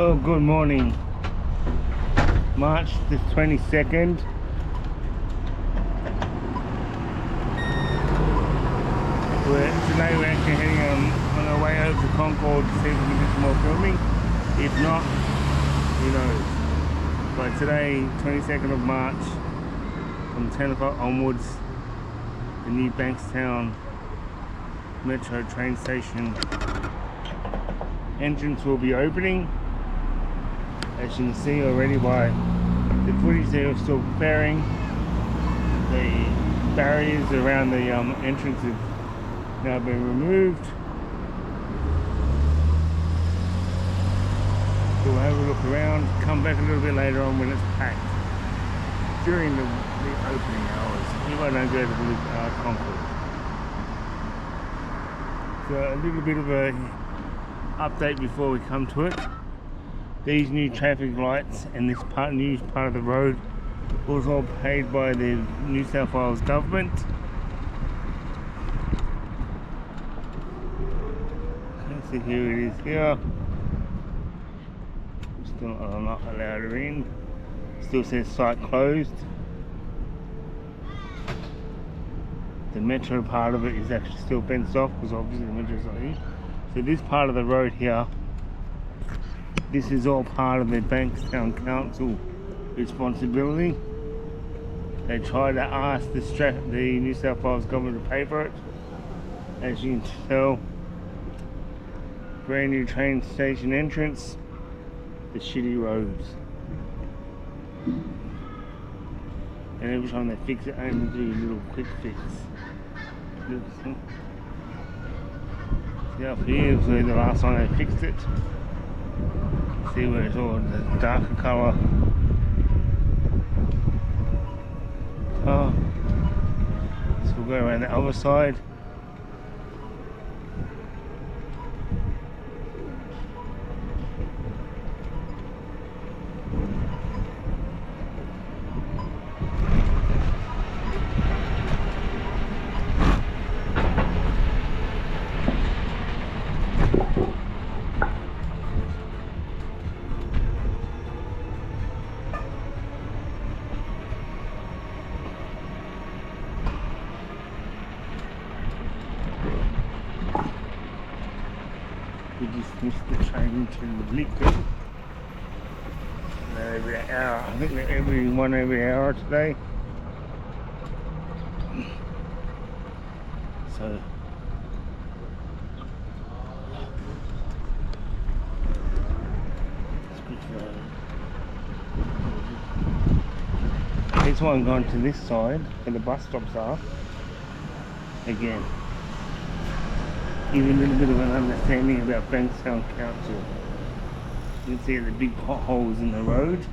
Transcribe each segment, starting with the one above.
Oh, good morning. March the 22nd. Today we're actually heading on our way over to Concord to see if we can do some more filming. If not, who knows. But today, 22nd of March, from 10 o'clock onwards, the new Bankstown Metro train station entrance will be opening. As you can see already by the footage, they're still preparing. The barriers around the entrance have now been removed. So we'll have a look around, come back a little bit later on when it's packed. During the opening hours, if I don't go to the Concord. So a little bit of a update before we come to it. These new traffic lights and this new part of the road was all paid by the New South Wales government. So here it is here. Still not allowed her in. Still says site closed. The metro part of it is actually still fenced off because obviously the metro's not here. So this part of the road here, this is all part of the Bankstown Council responsibility. They try to ask the New South Wales government to pay for it. As you can tell, brand new train station entrance, the shitty roads. And every time they fix it, I only do a little quick fix. Look, see up here is where the last time they fixed it. See where it's all the darker colour. Oh, so we'll go around the other side. We just missed the train to Liquid. Every hour, I think they're every hour today. So this one going to this side where the bus stops are again. Give you a little bit of an understanding about Bankstown Council. You can see the big potholes in the road.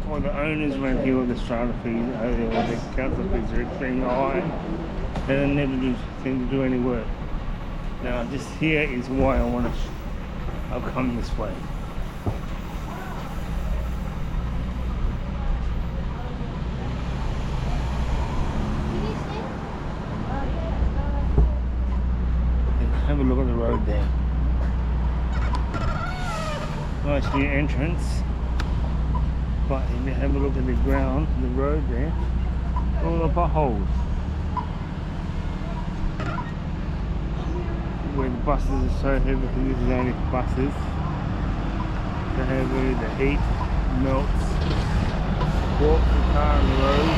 All the owners around here with the strata fees, the council fees are extremely high. They never seem to do any work. Now just here is why I've come this way. Have a look at the road there. Nice new entrance. But if you have a look at the ground, the road there, all the potholes. Where the buses are so heavy, because this is only for buses. So heavy, the heat melts. Walk the car on the road.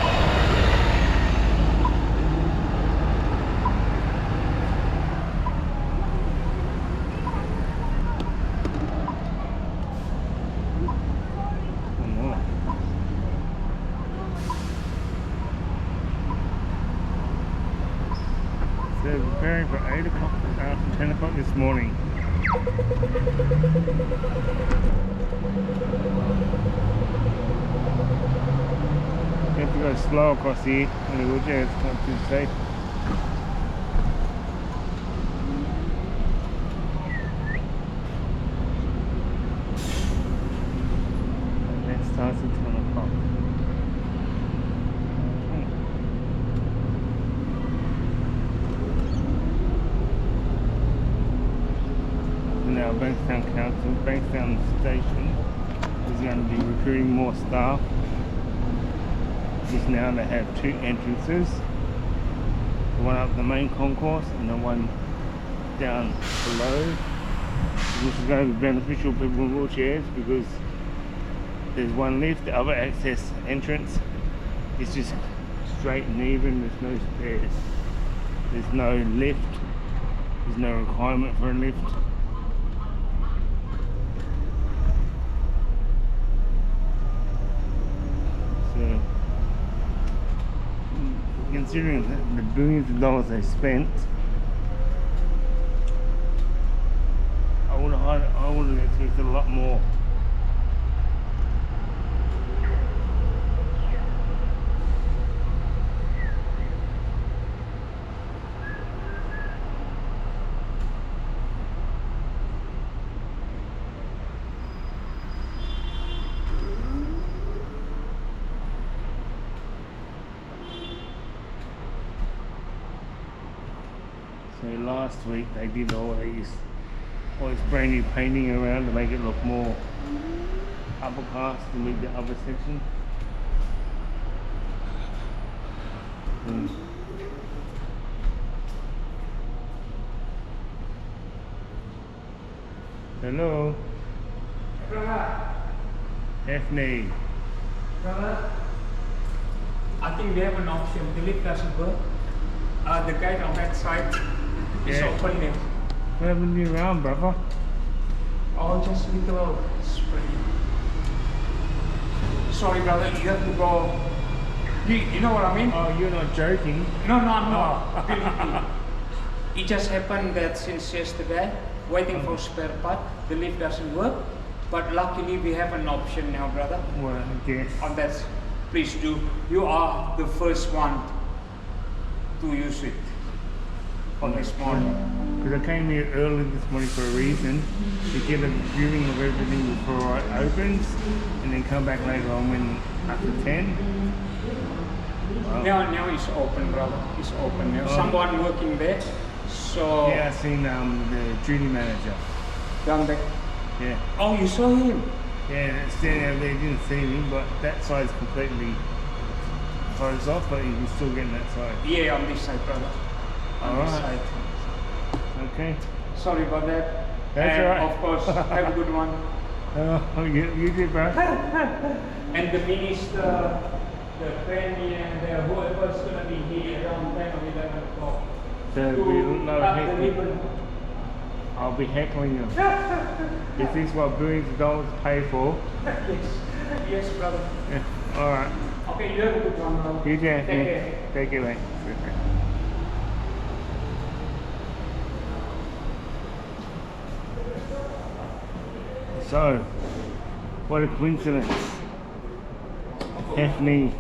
They're preparing for 8 o'clock from 10 o'clock this morning. You have to go slow across here in the wheelchair, it's not too safe. And that starts at 10 o'clock. Bankstown Council, Bankstown Station is going to be recruiting more staff. Just now they have 2 entrances, the one up the main concourse and the one down below, which is going to be beneficial for people in wheelchairs because there's one lift, the other access entrance is just straight and even, there's no stairs, there's no lift, there's no requirement for a lift. So, considering the billions of dollars they spent, I would have expected a lot more. So last week they did all this brand new painting around to make it look more upper class to meet the other section. Hello. Daphne. I think we have an option. The lift doesn't work. The gate on that side is open there. What happened to you around, brother? Oh, just little spray. Sorry, brother, you have to go. You know what I mean? Oh, you're not joking? No, I'm not. Believe me. It just happened that since yesterday, waiting for spare part, the lift doesn't work. But luckily, we have an option now, brother. Well, I guess. On that, please do. You are the first one to use it on this morning. Because I came here early this morning for a reason, to get a viewing of everything before it opens, and then come back later on when after 10. Wow. Now it's open, brother. It's open now. Someone working there. So yeah, I seen the duty manager. Down there. Yeah. Oh, you saw him? Yeah, standing over there, didn't see me, but that side's completely closed off, but you can still get in that side. Yeah, on this side, brother. On this side. Okay. Sorry about that. That's alright. Of course, have a good one. You did, bro. And the minister, the premier, and whoever's going to be here around 10 or 11 o'clock. So we'll know I'll be heckling you. Is this what billions of dollars pay for? Yes, brother. Yeah. Alright. Okay, you have a good one, brother. You can. Take care. Take it, mate. So, what a coincidence. Daphne,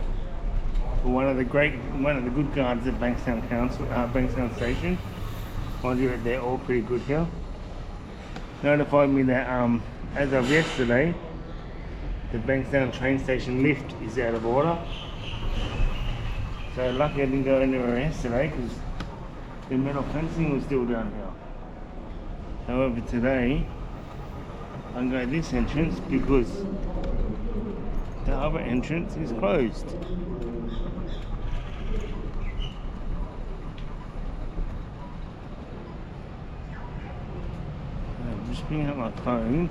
one of the good guards at Bankstown Council, Bankstown Station, mind you, they're all pretty good here, notified me that as of yesterday, the Bankstown train station lift is out of order. So lucky I didn't go anywhere yesterday because the metal fencing was still down here. However, today I'm going this entrance because the other entrance is closed. I'm just bringing up my phone.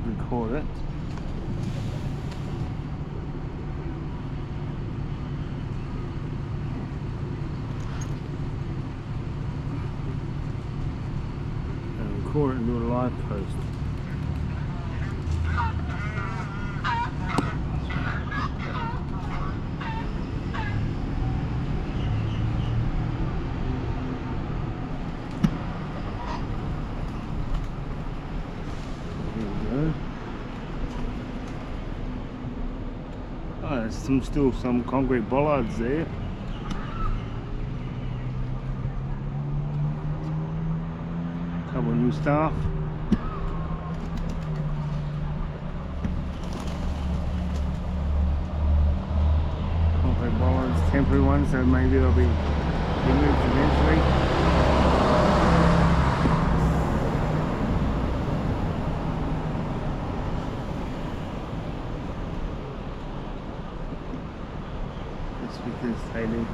Record it. Record it and do a live post. Here we go. Oh, there's still some concrete bollards there. Couple of new staff. So bollards, temporary ones, so maybe they'll be removed eventually. Just because they do.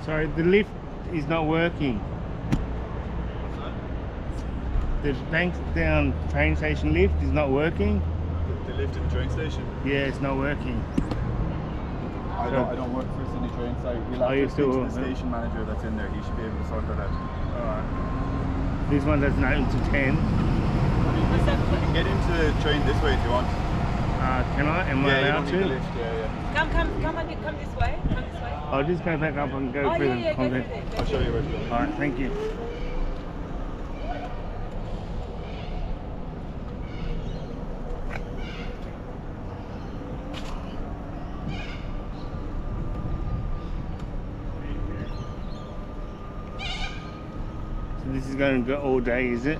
Sorry, the lift is not working. The Bankstown train station lift is not working. The lift in the train station? Yeah, it's not working. I don't work for Sydney Train, so we'll have you to speak still to the work, huh? station manager that's in there. He should be able to sort that out. Alright. This one doesn't open to 10. You can get into the train this way if you want. Can I? Am I Yeah, you allowed don't need the to? lift. Yeah. Come this way. Come this way. I'll just go back up and go Oh through yeah, the yeah, go content. through there. I'll show you where to go. Alright, thank you. So this is going to go all day, is it?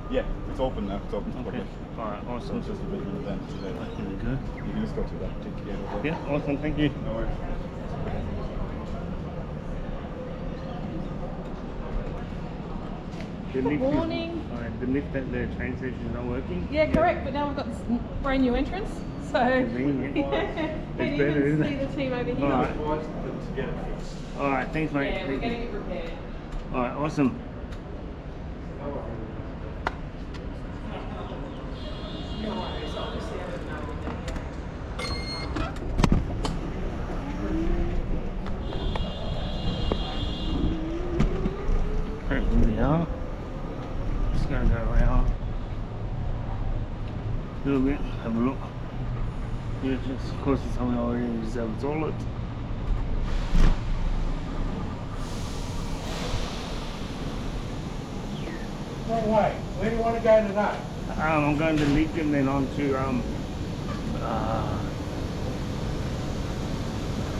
Yeah, it's open now. It's open to the Okay. public. Alright, So awesome. it's just a bit of an event today. Here we go. You can just go through that particular gate over there. Yeah, awesome, thank you. No worries. The lift morning. Is, the lift at the train station is not working. Yeah, correct. But now we've got this brand new entrance. So Convenient. yeah. It's And you better, can isn't see it? the team over here. Alright. Alright, thanks mate. Yeah, we're Thank you. getting it repaired. Alright, awesome. Right, here we are. Just gonna go around a little bit, have a look. Yeah, just, of course it's something I already use as a toilet. One way. Where do you want to go today? I'm going to Lincoln, then on to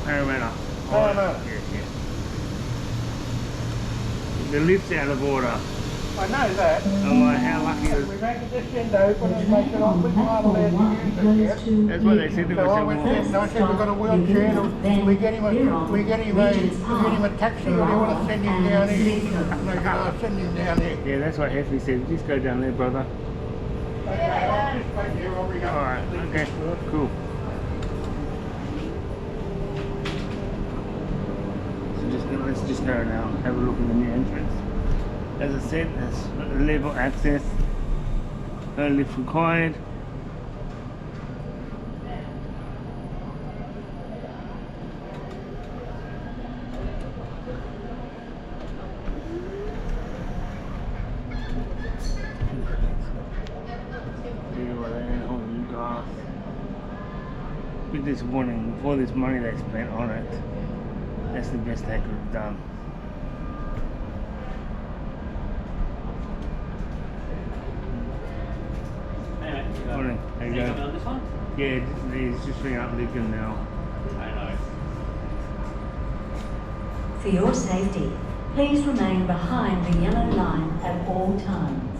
Parramatta. Parramatta. Yeah. The lift's out of order. I know that. I'm like, how lucky is We make it this end open and make it off. We can't allowed to use it yet. That's what they said to So I us. went in and I said, we've got a wheelchair. And we get him a taxi, or do you want to send him down here? And they said, I'll send him down here. Yeah, that's what Heffy said. Just go down there, brother. Okay, I'll just wait here. I'll ring up. Alright, okay, cool. So let's just go now, have a look at the new entrance. As I said, there's level access, no lift required. Bit disappointing for this money they spent on it. That's the best they could have done. Morning. How you going? On this one? Yeah, he's just ringing up Lincoln now. I know. For your safety, please remain behind the yellow line at all times.